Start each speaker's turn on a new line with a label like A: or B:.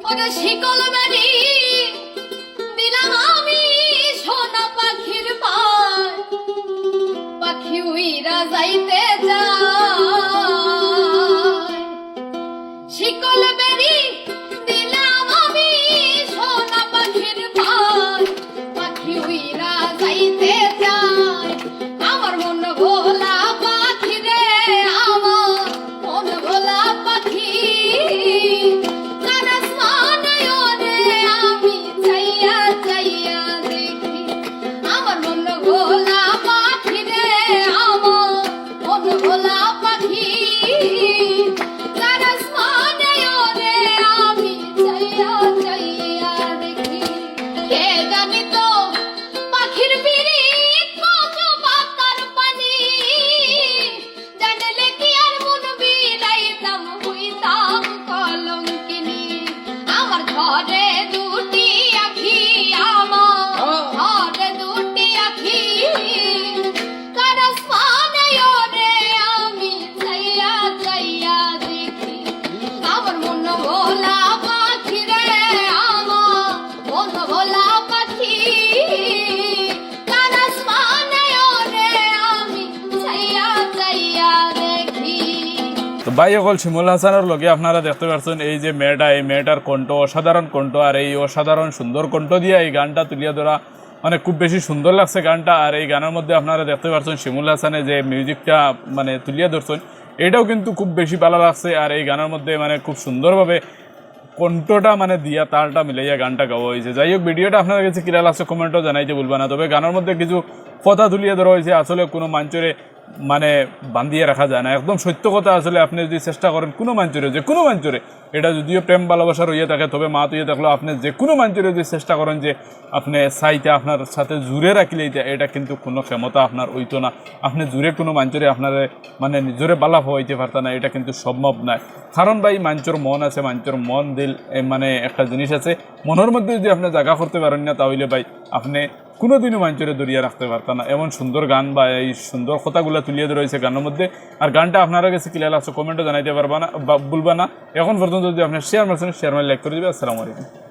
A: ওরে শিকল বেরি দিলাম আমি সোনা পাখির পায়, পাখি উইরা যাইতে যায়। শিকল বেরি দিলাম আমি সোনা পাখির পায়, পাখি উইরা যাইতে যায়। আমার মন ভোলা পাখি রে, আমার মন ভোলা পাখি, ভোলা পাখি রে আমার মন ভোলা পাখি, কারস মানে ওরে আমি চাইয়া চাইয়া দেখি। কে জানি তো পাখির পিড়ি কত পাতার পানি, জানলে কি আর মন বিরাইতাম হইতাম কলঙ্কিনী। আমার ঘরে দুটি আখি, আমার ঘরে দুটি আখি, কারস মানে ওরে আমি চাইয়া চাইয়া দেখি। আমার মন ভোলা পাখি রে, আমার মন ভোলা পাখি, কারস মানে ওরে আমি চাইয়া চাইয়া দেখি।
B: তো ভাই অকল শিমুল হাসানের লগে আপনারা দেখতে পাচ্ছেন এই যে মেয়েটা, এই মেয়েটার কণ্ঠ অসাধারণ কণ্ঠ, আর এই অসাধারণ সুন্দর কণ্ঠ দিয়ে এই গানটা তুলিয়া ধরা মানে খুব বেশি সুন্দর লাগছে গানটা। আর এই গানের মধ্যে আপনারা দেখতে পাচ্ছেন শিমুল হাসানে যে মিউজিকটা মানে তুলিয়া ধরছেন, এটাও কিন্তু খুব বেশি ভালো লাগছে। আর এই গানের মধ্যে মানে খুব সুন্দরভাবে কণ্ঠটা মানে দিয়া তালটা মিলাইয়া গানটা গাওয়া হয়েছে। যাই হোক, ভিডিওটা আপনার কাছে কিরা লাগছে কমেন্টও জানাইতে ভুলবা না। তবে গানের মধ্যে কিছু কথা তুলিয়ে ধরা হয়েছে, আসলে কোনো মঞ্চরে মানে বান্ধিয়ে রাখা যায় না, একদম সত্য কথা। আসলে আপনি যদি চেষ্টা করেন কোনো মঞ্চরে, যে কোনো মঞ্চরে, এটা যদিও প্রেম ভালোবাসার হইয়া থাকে, তবে মা তুইয়া থাকলেও আপনি যে কোনো মঞ্চরে যদি চেষ্টা করেন যে আপনি চাইতে আপনার সাথে জুড়ে রাখিলে এটা কিন্তু কোনো ক্ষমতা আপনার হইতো না। আপনি জুড়ে কোনো মঞ্চরে আপনার মানে নিজরে বালা হইতে পারত না, এটা কিন্তু সম্ভব নয়। কারণ ভাই মঞ্চর মন আছে, মঞ্চর মন দিল মানে একটা জিনিস আছে, মনের মধ্যে যদি আপনি জায়গা করতে পারেন না, তাহলে ভাই আপনি কোনোদিনও মঞ্চরে দরিয়া রাখতে পারতাম না। এমন সুন্দর গান বা এই সুন্দর কথাগুলো তুলিয়ে ধরেছে গানের মধ্যে। আর গানটা আপনারা কাছে ক্লিয়ার লাগছে কমেন্টও জানাইতে পারবা না, ভুলবা না। এখন পর্যন্ত যদি আপনি শেয়ার মারছেন, শেয়ার মারি লাইক করে দেবে। আসসালামু আলাইকুম।